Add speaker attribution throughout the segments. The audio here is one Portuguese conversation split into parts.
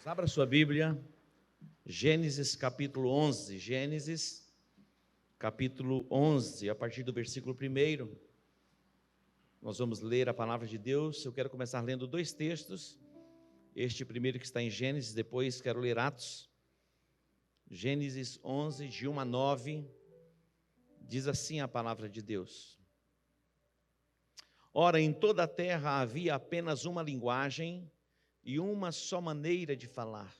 Speaker 1: Deus. Abra sua Bíblia, Gênesis capítulo 11, Gênesis capítulo 11, a partir do versículo 1, nós vamos ler a palavra de Deus. Eu quero começar lendo dois textos, este primeiro que está em Gênesis, depois quero ler Atos. Gênesis 11, de 1 a 9, diz assim a palavra de Deus. Ora, em toda a terra havia apenas uma linguagem e uma só maneira de falar.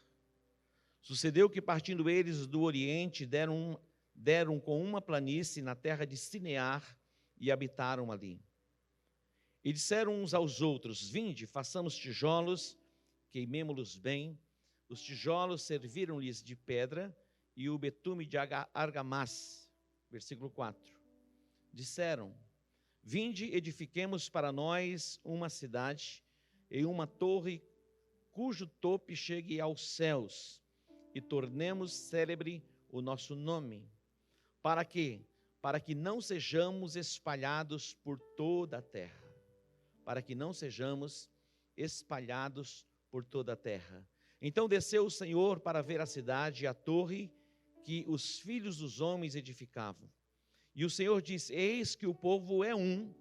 Speaker 1: Sucedeu que, partindo eles do Oriente, deram com uma planície na terra de Sinear e habitaram ali. E disseram uns aos outros: vinde, façamos tijolos, queimemo-los bem. Os tijolos serviram-lhes de pedra e o betume de argamassa. Versículo 4. Disseram: vinde, edifiquemos para nós uma cidade e uma torre cujo tope chegue aos céus, e tornemos célebre o nosso nome. Para quê? Para que não sejamos espalhados por toda a terra. Para que não sejamos espalhados por toda a terra. Então desceu o Senhor para ver a cidade e a torre que os filhos dos homens edificavam. E o Senhor disse: eis que o povo é um,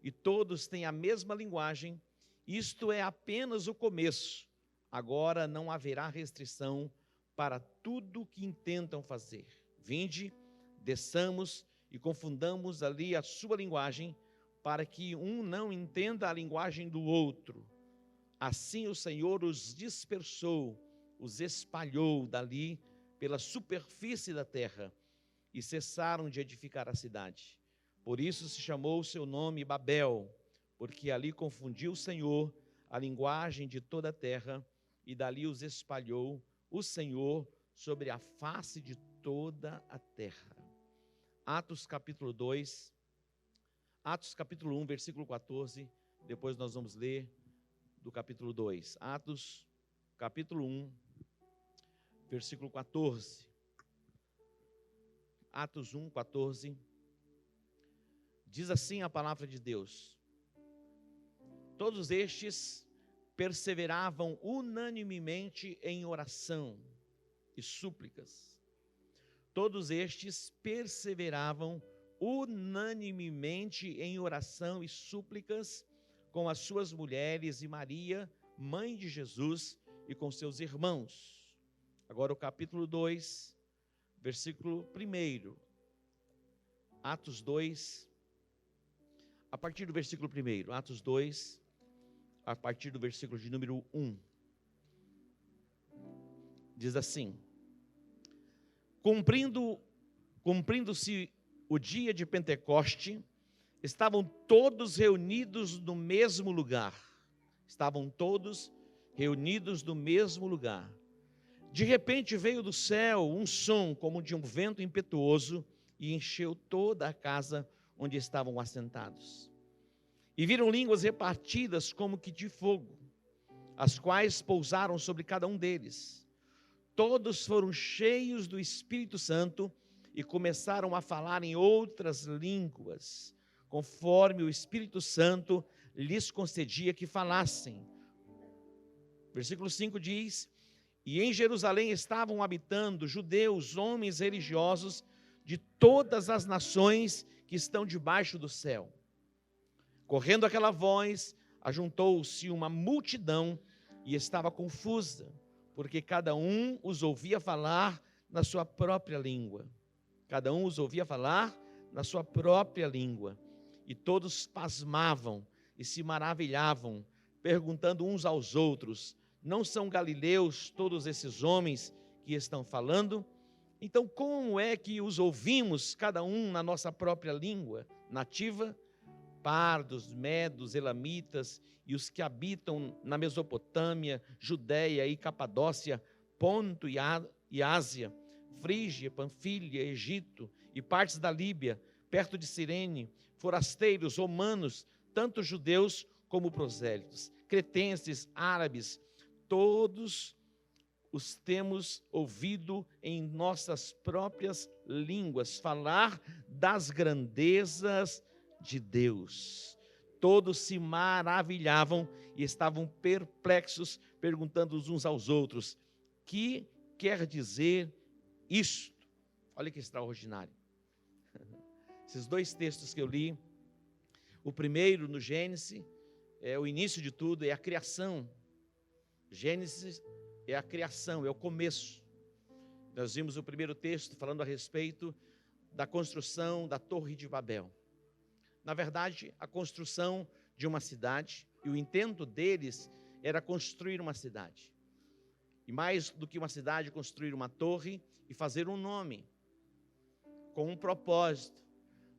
Speaker 1: e todos têm a mesma linguagem. Isto é apenas o começo. Agora não haverá restrição para tudo o que intentam fazer. Vinde, desçamos e confundamos ali a sua linguagem, para que um não entenda a linguagem do outro. Assim o Senhor os dispersou, os espalhou dali pela superfície da terra, e cessaram de edificar a cidade. Por isso se chamou o seu nome Babel, porque ali confundiu o Senhor a linguagem de toda a terra, e dali os espalhou o Senhor sobre a face de toda a terra. Atos capítulo 2, Atos capítulo 1, versículo 14, depois nós vamos ler do capítulo 2. Atos capítulo 1, versículo 14. Atos 1, 14. Diz assim a palavra de Deus: todos estes perseveravam unanimemente em oração e súplicas. Todos estes perseveravam unanimemente em oração e súplicas com as suas mulheres e Maria, mãe de Jesus, e com seus irmãos. Agora o capítulo 2, versículo 1. Atos 2, a partir do versículo 1. Atos 2, a partir do versículo de número 1. Diz assim: Cumprindo-se o dia de Pentecoste, estavam todos reunidos no mesmo lugar. Estavam todos reunidos no mesmo lugar. De repente veio do céu um som como de um vento impetuoso e encheu toda a casa onde estavam assentados. E viram línguas repartidas como que de fogo, as quais pousaram sobre cada um deles. Todos foram cheios do Espírito Santo e começaram a falar em outras línguas, conforme o Espírito Santo lhes concedia que falassem. Versículo 5 diz: e em Jerusalém estavam habitando judeus, homens religiosos de todas as nações que estão debaixo do céu. Correndo aquela voz, ajuntou-se uma multidão e estava confusa, porque cada um os ouvia falar na sua própria língua. Cada um os ouvia falar na sua própria língua. E todos pasmavam e se maravilhavam, perguntando uns aos outros: não são galileus todos esses homens que estão falando? Então como é que os ouvimos, cada um na nossa própria língua nativa? Pardos, medos, elamitas e os que habitam na Mesopotâmia, Judéia e Capadócia, Ponto e Ásia, Frígia, Panfilha, Egito e partes da Líbia, perto de Cirene, forasteiros, romanos, tanto judeus como prosélitos, cretenses, árabes, todos os temos ouvido em nossas próprias línguas falar das grandezas de Deus. Todos se maravilhavam e estavam perplexos, perguntando uns aos outros: que quer dizer isto? Olha que extraordinário. Esses dois textos que eu li, o primeiro no Gênesis, é o início de tudo, é a criação. Gênesis é a criação, é o começo. Nós vimos o primeiro texto falando a respeito da construção da Torre de Babel. Na verdade, a construção de uma cidade, e o intento deles era construir uma cidade. E mais do que uma cidade, construir uma torre e fazer um nome, com um propósito,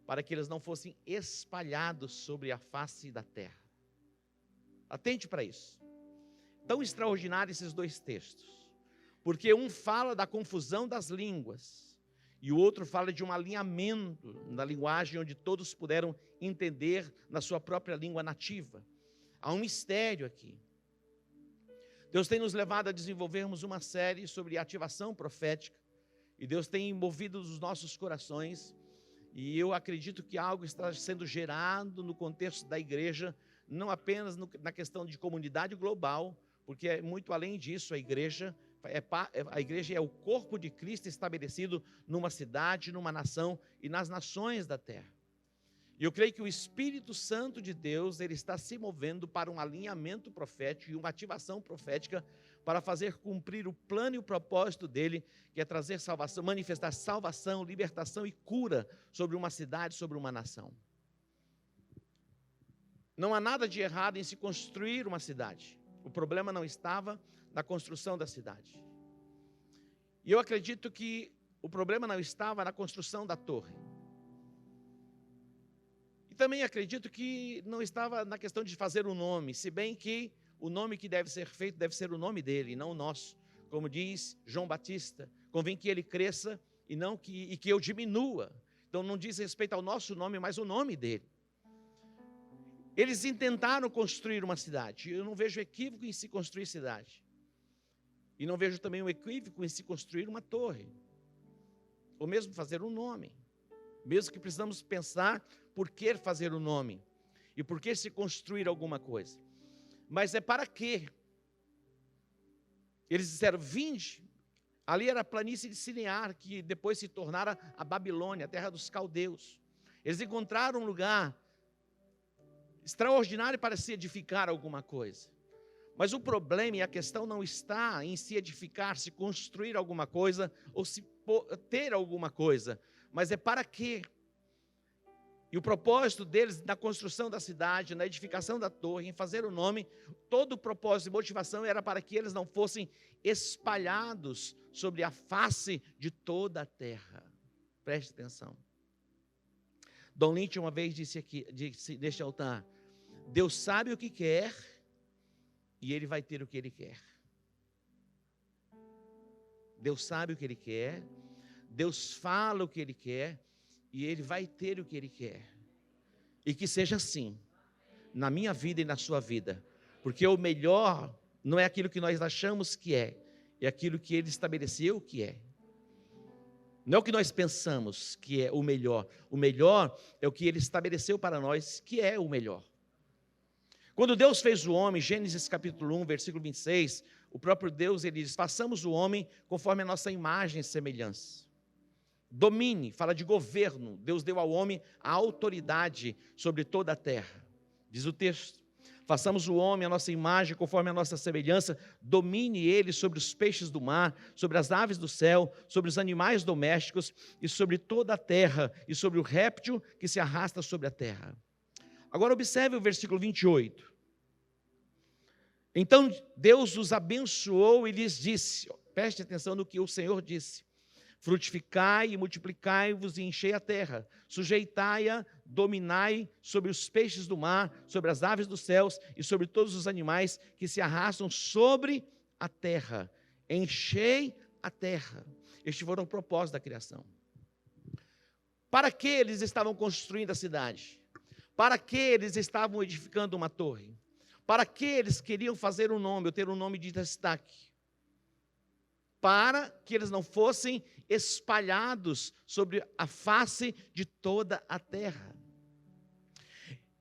Speaker 1: para que eles não fossem espalhados sobre a face da terra. Atente para isso. Tão extraordinário esses dois textos, porque um fala da confusão das línguas, e o outro fala de um alinhamento na linguagem onde todos puderam entender na sua própria língua nativa. Há um mistério aqui. Deus tem nos levado a desenvolvermos uma série sobre ativação profética, e Deus tem movido os nossos corações, e eu acredito que algo está sendo gerado no contexto da igreja, não apenas na questão de comunidade global, porque é muito além disso. A igreja é o corpo de Cristo estabelecido numa cidade, numa nação e nas nações da terra. E eu creio que o Espírito Santo de Deus, ele está se movendo para um alinhamento profético e uma ativação profética para fazer cumprir o plano e o propósito dele, que é trazer salvação, manifestar salvação, libertação e cura sobre uma cidade, sobre uma nação. Não há nada de errado em se construir uma cidade. O problema não estava na construção da cidade. E eu acredito que o problema não estava na construção da torre. E também acredito que não estava na questão de fazer um nome, se bem que o nome que deve ser feito deve ser o nome dele, não o nosso. Como diz João Batista, convém que ele cresça e que eu diminua. Então não diz respeito ao nosso nome, mas o nome dele. Eles intentaram construir uma cidade. Eu não vejo equívoco em se construir cidade. E não vejo também um equívoco em se construir uma torre. Ou mesmo fazer um nome. Mesmo que precisamos pensar por que fazer um nome. E por que se construir alguma coisa. Mas é para quê? Eles disseram: vinde. Ali era a planície de Sinear, que depois se tornara a Babilônia, a terra dos caldeus. Eles encontraram um lugar extraordinário para se edificar alguma coisa. Mas o problema e a questão não está em se edificar, se construir alguma coisa, ou se ter alguma coisa, mas é para quê? E o propósito deles na construção da cidade, na edificação da torre, em fazer o nome, todo o propósito e motivação era para que eles não fossem espalhados sobre a face de toda a terra. Preste atenção. Dom Lynch uma vez disse neste altar: Deus sabe o que quer e Ele vai ter o que Ele quer. Deus sabe o que Ele quer, Deus fala o que Ele quer e Ele vai ter o que Ele quer. E que seja assim, na minha vida e na sua vida, porque o melhor não é aquilo que nós achamos que é aquilo que Ele estabeleceu que é. Não é o que nós pensamos que é o melhor é o que Ele estabeleceu para nós que é o melhor. Quando Deus fez o homem, Gênesis capítulo 1, versículo 26, o próprio Deus, Ele diz: façamos o homem conforme a nossa imagem e semelhança. Domine, fala de governo. Deus deu ao homem a autoridade sobre toda a terra. Diz o texto: façamos o homem a nossa imagem, conforme a nossa semelhança, domine ele sobre os peixes do mar, sobre as aves do céu, sobre os animais domésticos e sobre toda a terra, e sobre o réptil que se arrasta sobre a terra. Agora observe o versículo 28. Então Deus os abençoou e lhes disse, preste atenção no que o Senhor disse: frutificai e multiplicai-vos e enchei a terra, sujeitai-a, dominai sobre os peixes do mar, sobre as aves dos céus e sobre todos os animais que se arrastam sobre a terra. Enchei a terra. Este foi o propósito da criação. Para que eles estavam construindo a cidade? Para que eles estavam edificando uma torre? Para que eles queriam fazer um nome, ou ter um nome de destaque? Para que eles não fossem espalhados sobre a face de toda a terra.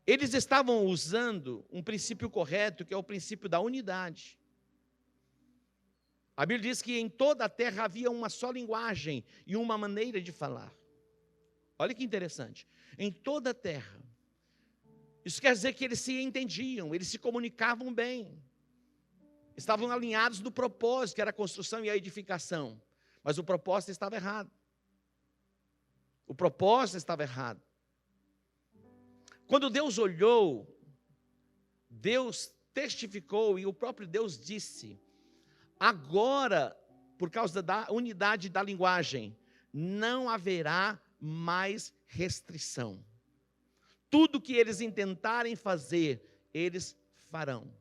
Speaker 1: Eles estavam usando um princípio correto, que é o princípio da unidade. A Bíblia diz que em toda a terra havia uma só linguagem e uma maneira de falar. Olha que interessante. Em toda a terra. Isso quer dizer que eles se entendiam, eles se comunicavam bem. Estavam alinhados no propósito, que era a construção e a edificação. Mas o propósito estava errado. O propósito estava errado. Quando Deus olhou, Deus testificou e o próprio Deus disse: agora, por causa da unidade da linguagem, não haverá mais restrição. Tudo que eles intentarem fazer, eles farão.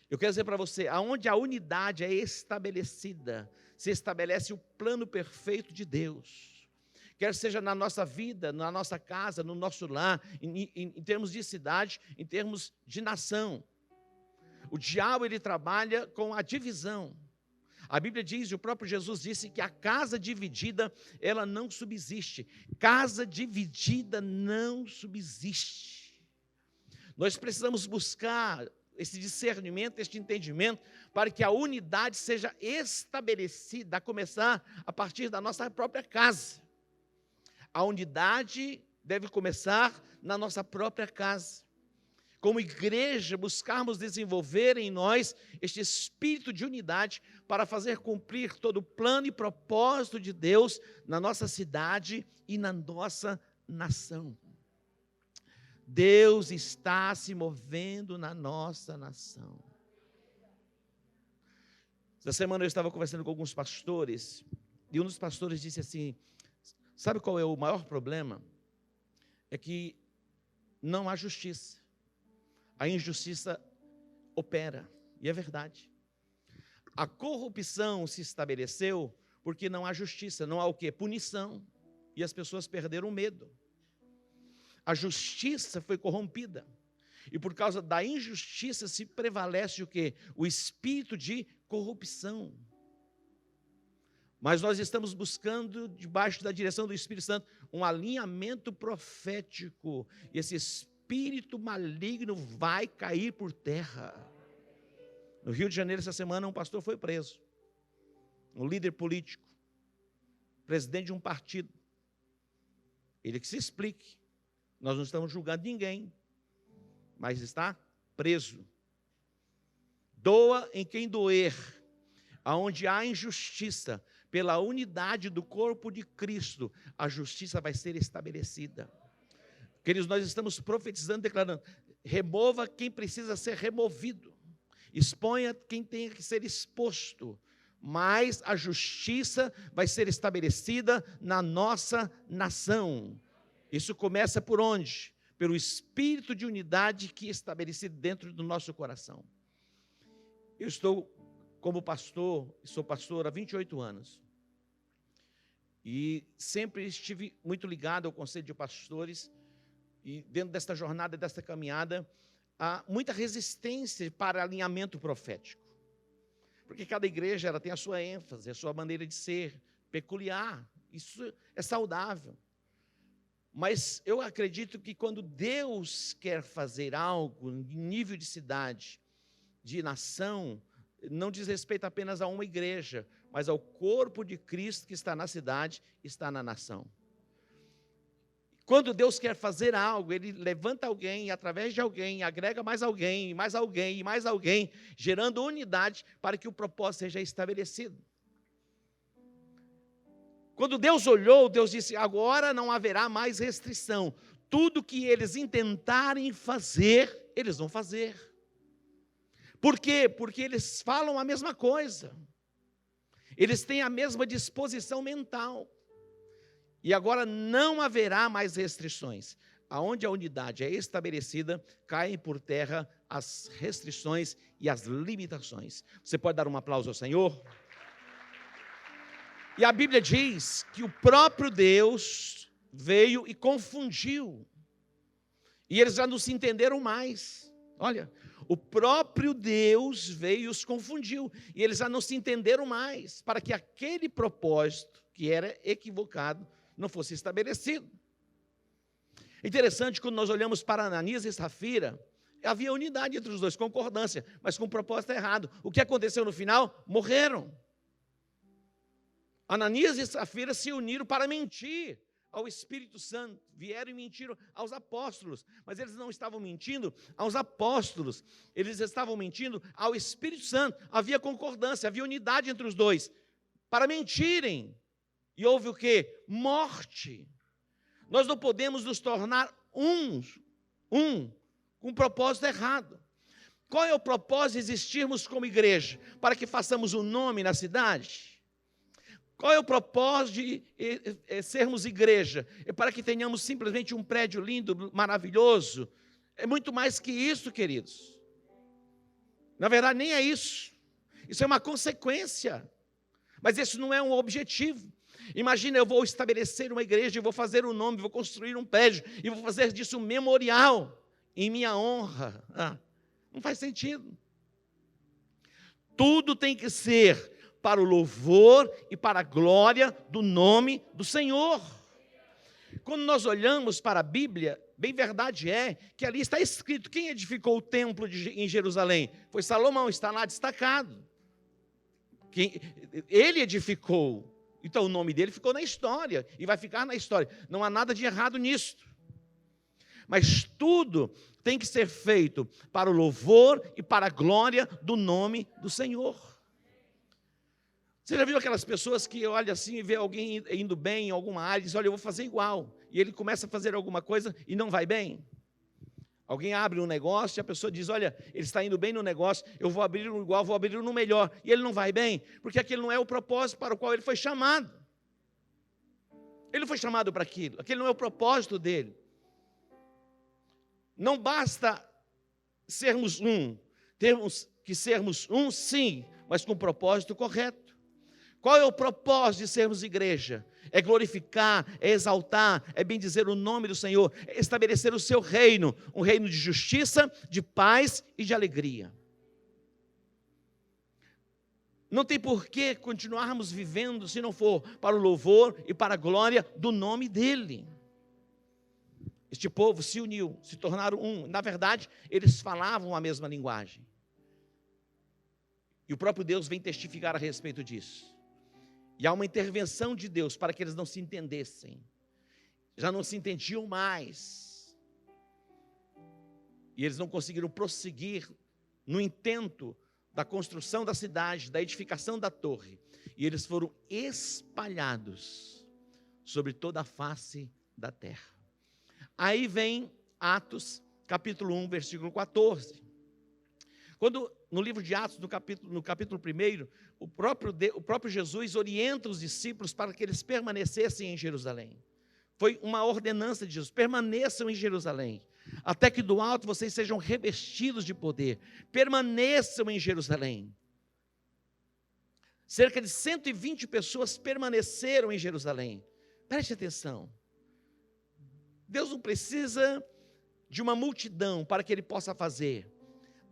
Speaker 1: Eu quero dizer para você, aonde a unidade é estabelecida, se estabelece o plano perfeito de Deus. Quer seja na nossa vida, na nossa casa, no nosso lar, em termos de cidade, em termos de nação. O diabo, ele trabalha com a divisão. A Bíblia diz, e o próprio Jesus disse, que a casa dividida, ela não subsiste. Casa dividida não subsiste. Nós precisamos buscar esse discernimento, este entendimento, para que a unidade seja estabelecida, a começar a partir da nossa própria casa. A unidade deve começar na nossa própria casa. Como igreja, buscarmos desenvolver em nós este espírito de unidade para fazer cumprir todo o plano e propósito de Deus na nossa cidade e na nossa nação. Deus está se movendo na nossa nação. Essa semana eu estava conversando com alguns pastores, e um dos pastores disse assim: sabe qual é o maior problema? É que não há justiça. A injustiça opera, e é verdade. A corrupção se estabeleceu porque não há justiça, não há o quê? Punição, e as pessoas perderam o medo. A justiça foi corrompida, e por causa da injustiça se prevalece o quê? O espírito de corrupção. Mas nós estamos buscando, debaixo da direção do Espírito Santo, um alinhamento profético, e esse espírito maligno vai cair por terra. No Rio de Janeiro, essa semana, um pastor foi preso, um líder político, presidente de um partido. Ele que se explique, nós não estamos julgando ninguém, mas está preso. Doa em quem doer, aonde há injustiça, pela unidade do corpo de Cristo, a justiça vai ser estabelecida. Queridos, nós estamos profetizando, declarando: remova quem precisa ser removido, exponha quem tem que ser exposto, mas a justiça vai ser estabelecida na nossa nação. Isso começa por onde? Pelo espírito de unidade que é estabelecido dentro do nosso coração. Eu estou como pastor, sou pastor há 28 anos, e sempre estive muito ligado ao conselho de pastores, e dentro desta jornada, desta caminhada, há muita resistência para alinhamento profético, porque cada igreja ela tem a sua ênfase, a sua maneira de ser peculiar. Isso é saudável, mas eu acredito que quando Deus quer fazer algo em nível de cidade, de nação, não diz respeito apenas a uma igreja, mas ao corpo de Cristo que está na cidade, está na nação. Quando Deus quer fazer algo, Ele levanta alguém, e através de alguém, agrega mais alguém, e mais alguém, e mais alguém, gerando unidade para que o propósito seja estabelecido. Quando Deus olhou, Deus disse: agora não haverá mais restrição. Tudo que eles intentarem fazer, eles vão fazer. Por quê? Porque eles falam a mesma coisa. Eles têm a mesma disposição mental. E agora não haverá mais restrições. Aonde a unidade é estabelecida, caem por terra as restrições e as limitações. Você pode dar um aplauso ao Senhor? E a Bíblia diz que o próprio Deus veio e confundiu. E eles já não se entenderam mais. Olha, o próprio Deus veio e os confundiu, e eles já não se entenderam mais, para que aquele propósito, que era equivocado, não fosse estabelecido. Interessante, quando nós olhamos para Ananias e Safira, havia unidade entre os dois, concordância, mas com um propósito errado. O que aconteceu no final? Morreram. Ananias e Safira se uniram para mentir ao Espírito Santo. Vieram e mentiram aos apóstolos. Mas eles não estavam mentindo aos apóstolos. Eles estavam mentindo ao Espírito Santo. Havia concordância, havia unidade entre os dois. Para mentirem. E houve o quê? Morte. Nós não podemos nos tornar um com um propósito errado. Qual é o propósito de existirmos como igreja? Para que façamos um nome na cidade? Qual é o propósito de sermos igreja? É para que tenhamos simplesmente um prédio lindo, maravilhoso? É muito mais que isso, queridos. Na verdade, nem é isso. Isso é uma consequência. Mas isso não é um objetivo. Imagina, eu vou estabelecer uma igreja, eu vou fazer um nome, vou construir um prédio, e vou fazer disso um memorial em minha honra. Não faz sentido. Tudo tem que ser para o louvor e para a glória do nome do Senhor. Quando nós olhamos para a Bíblia, bem verdade é que ali está escrito quem edificou o templo em Jerusalém. Foi Salomão, está lá destacado. Ele edificou. Então o nome dele ficou na história e vai ficar na história. Não há nada de errado nisso. Mas tudo tem que ser feito para o louvor e para a glória do nome do Senhor. Você já viu aquelas pessoas que olham assim e vê alguém indo bem em alguma área e diz, olha, eu vou fazer igual. E ele começa a fazer alguma coisa e não vai bem? Alguém abre um negócio e a pessoa diz, olha, ele está indo bem no negócio, eu vou abrir um igual, vou abrir um melhor. E ele não vai bem, porque aquele não é o propósito para o qual ele foi chamado. Ele foi chamado para aquilo, aquele não é o propósito dele. Não basta sermos temos que sermos sim, mas com o propósito correto. Qual é o propósito de sermos igreja? É glorificar, é exaltar, é bendizer o nome do Senhor, é estabelecer o seu reino, um reino de justiça, de paz e de alegria. Não tem por que continuarmos vivendo se não for para o louvor e para a glória do nome dEle. Este povo se uniu, se tornaram um. Na verdade, eles falavam a mesma linguagem. E o próprio Deus vem testificar a respeito disso. E há uma intervenção de Deus para que eles não se entendessem. Já não se entendiam mais. E eles não conseguiram prosseguir no intento da construção da cidade, da edificação da torre. E eles foram espalhados sobre toda a face da terra. Aí vem Atos, capítulo 1, versículo 14. Quando, no livro de Atos, no capítulo 1, o próprio Jesus orienta os discípulos para que eles permanecessem em Jerusalém. Foi uma ordenança de Jesus, permaneçam em Jerusalém, até que do alto vocês sejam revestidos de poder. Permaneçam em Jerusalém. Cerca de 120 pessoas permaneceram em Jerusalém. Preste atenção. Deus não precisa de uma multidão para que Ele possa fazer.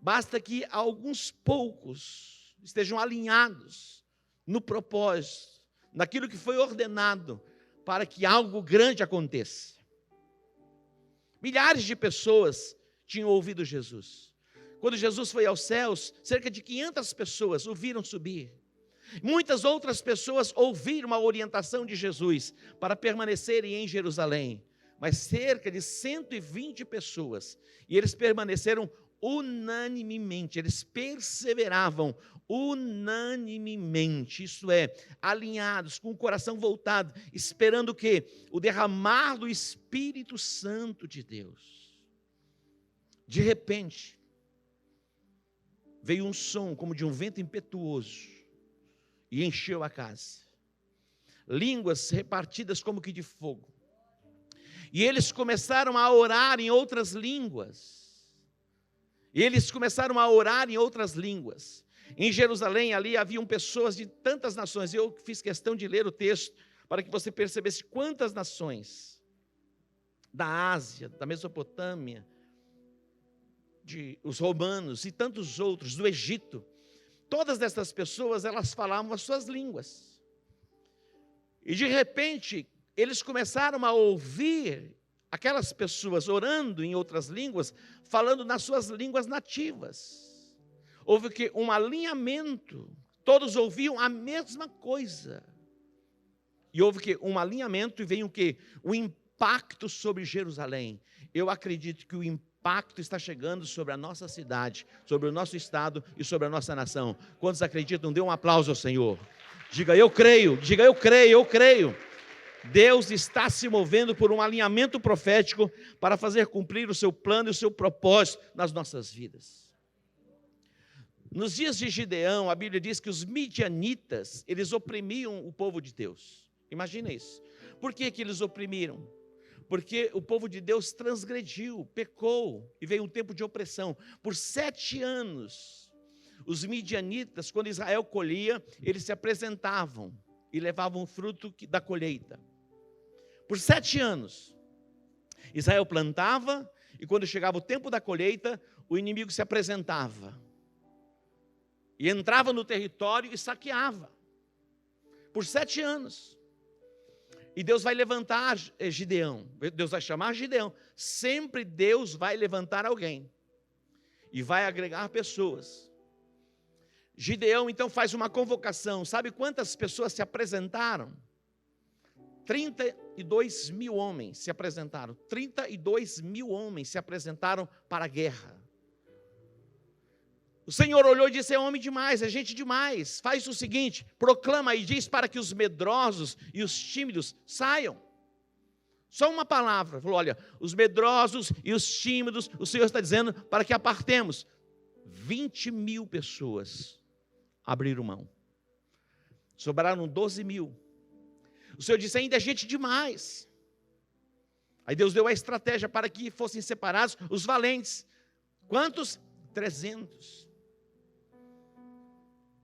Speaker 1: Basta que alguns poucos estejam alinhados no propósito, naquilo que foi ordenado, para que algo grande aconteça. Milhares de pessoas tinham ouvido Jesus. Quando Jesus foi aos céus, cerca de 500 pessoas o viram subir. Muitas outras pessoas ouviram a orientação de Jesus para permanecerem em Jerusalém. Mas cerca de 120 pessoas, e eles permaneceram unanimemente, eles perseveravam unanimemente, isto é, alinhados, com o coração voltado, esperando o quê? O derramar do Espírito Santo de Deus. De repente, veio um som como de um vento impetuoso, e encheu a casa. Línguas repartidas como que de fogo. E eles começaram a orar em outras línguas. Em Jerusalém, ali haviam pessoas de tantas nações. Eu fiz questão de ler o texto para que você percebesse quantas nações. Da Ásia, da Mesopotâmia, os romanos e tantos outros, do Egito. Todas essas pessoas, elas falavam as suas línguas. E de repente, eles começaram a ouvir aquelas pessoas orando em outras línguas, falando nas suas línguas nativas. Houve um alinhamento, todos ouviam a mesma coisa. E houve que um alinhamento e veio o quê? O impacto sobre Jerusalém. Eu acredito que o impacto está chegando sobre a nossa cidade, sobre o nosso estado e sobre a nossa nação. Quantos acreditam? Dê um aplauso ao Senhor. Diga, eu creio. Diga, eu creio, eu creio. Deus está se movendo por um alinhamento profético para fazer cumprir o seu plano e o seu propósito nas nossas vidas. Nos dias de Gideão, a Bíblia diz que os midianitas, eles oprimiam o povo de Deus. Imagina isso. Por que eles oprimiram? Porque o povo de Deus transgrediu, pecou, e veio um tempo de opressão. Por 7 anos, os midianitas, quando Israel colhia, eles se apresentavam e levavam o fruto da colheita. Por 7 anos, Israel plantava, e quando chegava o tempo da colheita, o inimigo se apresentava. E entrava no território e saqueava. Por 7 anos. E Deus vai levantar Gideão. Deus vai chamar Gideão. Sempre Deus vai levantar alguém. E vai agregar pessoas. Gideão então faz uma convocação. Sabe quantas pessoas se apresentaram? 32 mil homens se apresentaram. 32 mil homens se apresentaram para a guerra. O Senhor olhou e disse, é homem demais, é gente demais. Faz o seguinte, proclama e diz para que os medrosos e os tímidos saiam. Só uma palavra. Falou, olha, os medrosos e os tímidos, o Senhor está dizendo para que apartemos. 20 mil pessoas abriram mão. Sobraram 12 mil. O Senhor disse, ainda é gente demais. Aí Deus deu a estratégia para que fossem separados os valentes. Quantos? 300.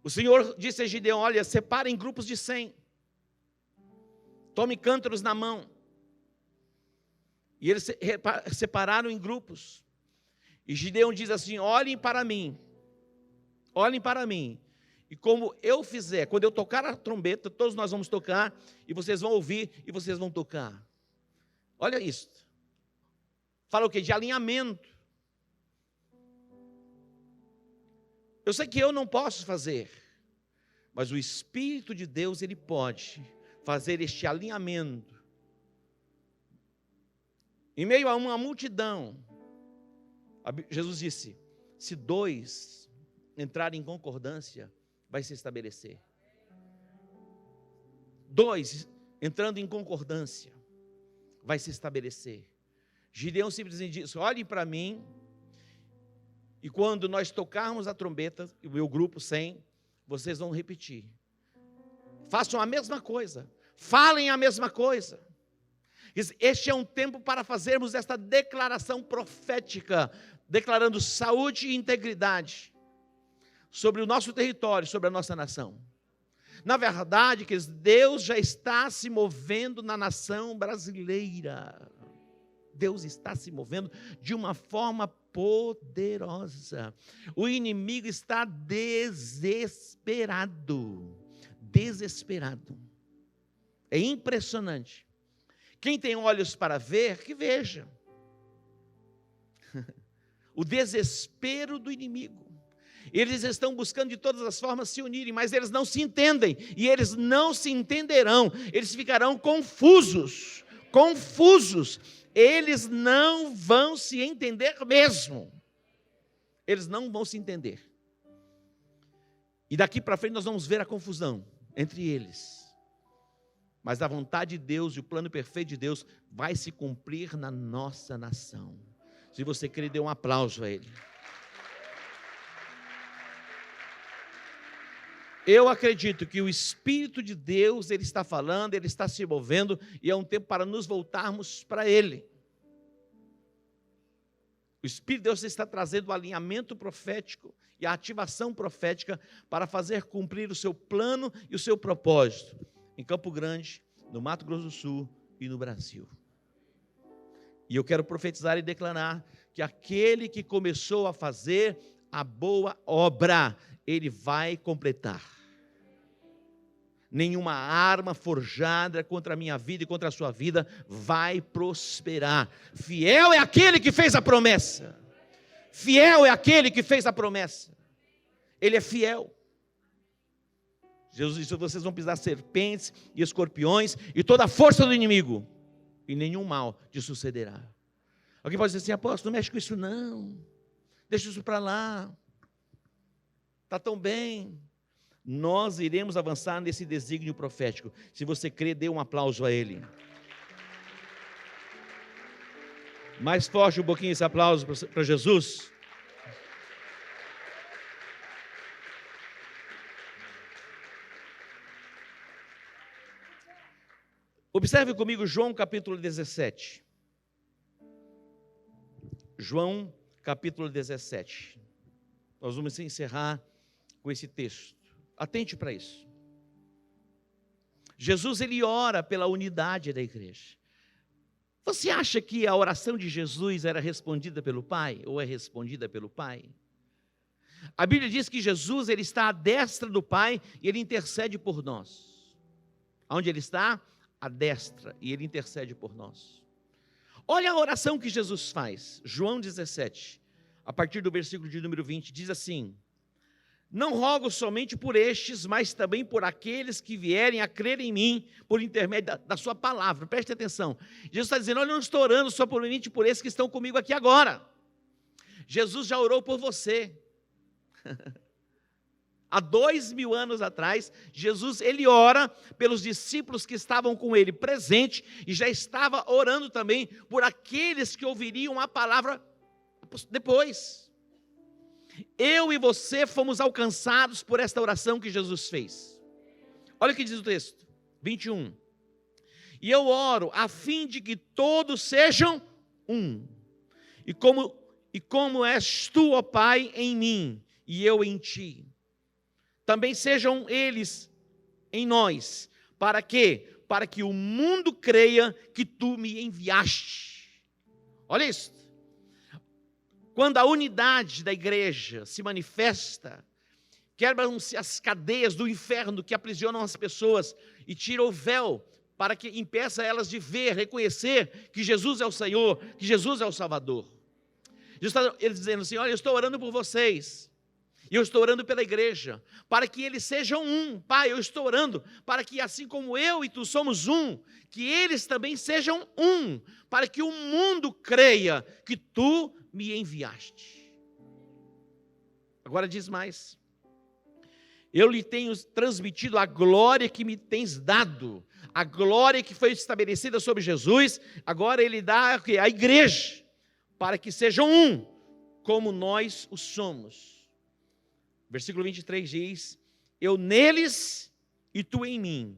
Speaker 1: O Senhor disse a Gideão, olha, separa em grupos de 100. Tome cântaros na mão. E eles separaram em grupos. E Gideão diz assim, olhem para mim. Olhem para mim. E como eu fizer, quando eu tocar a trombeta, todos nós vamos tocar, e vocês vão ouvir, e vocês vão tocar. Olha isso. Fala o quê? De alinhamento. Eu sei que eu não posso fazer, mas o Espírito de Deus, Ele pode fazer este alinhamento. Em meio a uma multidão, Jesus disse, se 2 entrarem em concordância, vai se estabelecer. 2 entrando em concordância, vai se estabelecer. Gideão simplesmente disse, olhem para mim, e quando nós tocarmos a trombeta, o meu grupo 100, vocês vão repetir. Façam a mesma coisa. Falem a mesma coisa. Este é um tempo para fazermos esta declaração profética, declarando saúde e integridade sobre o nosso território, sobre a nossa nação. Na verdade, que Deus já está se movendo na nação brasileira. Deus está se movendo de uma forma poderosa. O inimigo está desesperado. Desesperado. É impressionante. Quem tem olhos para ver, que veja. O desespero do inimigo. Eles estão buscando de todas as formas se unirem, mas eles não se entendem. E eles não se entenderão. Eles ficarão confusos. Confusos. Eles não vão se entender mesmo. Eles não vão se entender. E daqui para frente nós vamos ver a confusão entre eles. Mas a vontade de Deus e o plano perfeito de Deus vai se cumprir na nossa nação. Se você querer, dê um aplauso a Ele. Eu acredito que o Espírito de Deus, Ele está falando, Ele está se movendo, e é um tempo para nos voltarmos para Ele. O Espírito de Deus está trazendo o alinhamento profético e a ativação profética para fazer cumprir o seu plano e o seu propósito, em Campo Grande, no Mato Grosso do Sul e no Brasil. E eu quero profetizar e declarar que aquele que começou a fazer a boa obra, Ele vai completar. Nenhuma arma forjada contra a minha vida e contra a sua vida vai prosperar. Fiel é aquele que fez a promessa. Fiel é aquele que fez a promessa. Ele é fiel. Jesus disse: vocês vão pisar serpentes e escorpiões e toda a força do inimigo, e nenhum mal te sucederá. Alguém pode dizer assim: apóstolo, não mexe com isso não, deixa isso para lá, está tão bem. Nós iremos avançar nesse desígnio profético. Se você crê, dê um aplauso a ele. Mais forte um pouquinho esse aplauso para Jesus. Observe comigo João capítulo 17. João capítulo 17. Nós vamos encerrar com esse texto. Atente para isso. Jesus, ele ora pela unidade da igreja. Você acha que a oração de Jesus era respondida pelo Pai? Ou é respondida pelo Pai? A Bíblia diz que Jesus, ele está à destra do Pai e ele intercede por nós. Onde ele está? À destra, e ele intercede por nós. Olha a oração que Jesus faz. João 17, a partir do versículo de número 20, diz assim: não rogo somente por estes, mas também por aqueles que vierem a crer em mim, por intermédio da sua palavra. Preste atenção. Jesus está dizendo: olha, eu não estou orando somente por esses que estão comigo aqui agora. Jesus já orou por você. Há 2000 anos atrás, Jesus, ele ora pelos discípulos que estavam com ele presente, e já estava orando também por aqueles que ouviriam a palavra depois. Eu e você fomos alcançados por esta oração que Jesus fez. Olha o que diz o texto, 21. E eu oro a fim de que todos sejam um. E como és tu, ó Pai, em mim, e eu em ti, também sejam eles em nós. Para quê? Para que o mundo creia que tu me enviaste. Olha isso. Quando a unidade da igreja se manifesta, quebram-se as cadeias do inferno que aprisionam as pessoas e tira o véu para que impeça elas de ver, reconhecer que Jesus é o Senhor, que Jesus é o Salvador. Jesus está ele dizendo assim: olha, eu estou orando por vocês, e eu estou orando pela igreja, para que eles sejam um. Pai, eu estou orando para que assim como eu e tu somos um, que eles também sejam um, para que o mundo creia que tu me enviaste. Agora diz mais: eu lhe tenho transmitido a glória que me tens dado, a glória que foi estabelecida sobre Jesus, agora ele dá à igreja, para que sejam um, como nós o somos. Versículo 23 diz: eu neles e tu em mim,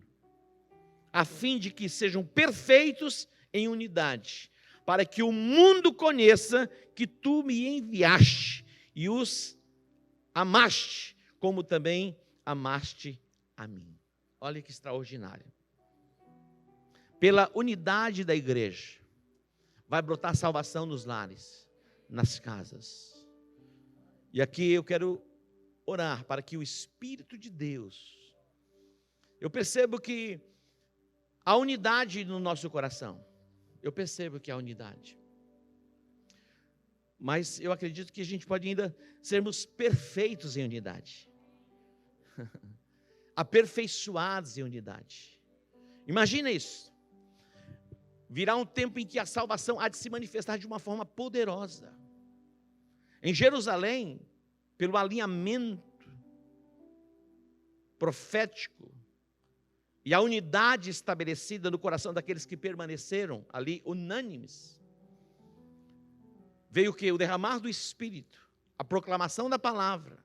Speaker 1: a fim de que sejam perfeitos em unidade, para que o mundo conheça que tu me enviaste e os amaste, como também amaste a mim. Olha que extraordinário. Pela unidade da igreja, vai brotar salvação nos lares, nas casas. E aqui eu quero orar para que o Espírito de Deus, eu percebo que há unidade no nosso coração, eu percebo que há unidade, mas eu acredito que a gente pode ainda sermos perfeitos em unidade, aperfeiçoados em unidade. Imagina isso, virá um tempo em que a salvação há de se manifestar de uma forma poderosa. Em Jerusalém, pelo alinhamento profético e a unidade estabelecida no coração daqueles que permaneceram ali unânimes, veio o que? O derramar do Espírito, a proclamação da palavra,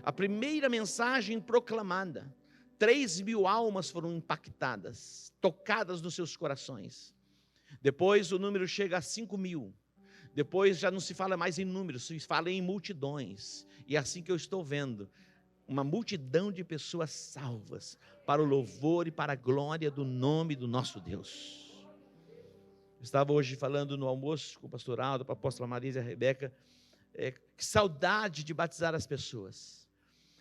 Speaker 1: a primeira mensagem proclamada. 3.000 almas foram impactadas, tocadas nos seus corações. Depois o número chega a 5.000. Depois já não se fala mais em números, se fala em multidões. E é assim que eu estou vendo uma multidão de pessoas salvas para o louvor e para a glória do nome do nosso Deus. Eu estava hoje falando no almoço com o pastor Aldo, com a apóstola Marisa e a Rebeca, que saudade de batizar as pessoas.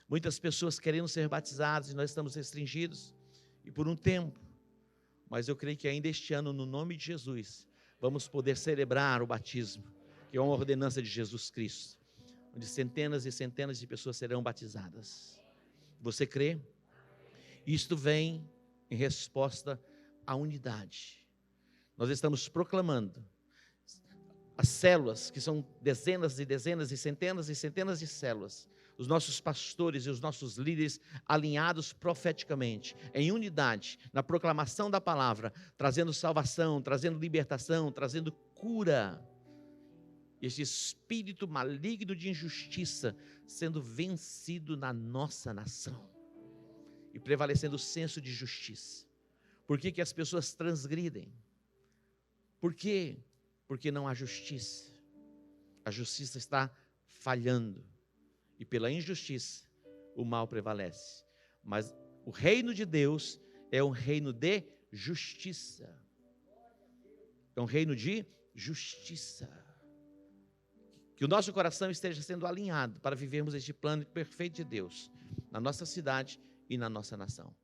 Speaker 1: Muitas pessoas querendo ser batizadas e nós estamos restringidos, e por um tempo, mas eu creio que ainda este ano, no nome de Jesus, vamos poder celebrar o batismo, que é uma ordenança de Jesus Cristo, onde centenas e centenas de pessoas serão batizadas. Você crê? Isto vem em resposta à unidade. Nós estamos proclamando as células, que são dezenas e dezenas e centenas de células, os nossos pastores e os nossos líderes alinhados profeticamente, em unidade, na proclamação da palavra, trazendo salvação, trazendo libertação, trazendo cura. Este espírito maligno de injustiça sendo vencido na nossa nação e prevalecendo o senso de justiça. Por que as pessoas transgridem? Por quê? Porque não há justiça. A justiça está falhando. E pela injustiça, o mal prevalece. Mas o reino de Deus é um reino de justiça. É um reino de justiça. Que o nosso coração esteja sendo alinhado para vivermos este plano perfeito de Deus, na nossa cidade e na nossa nação.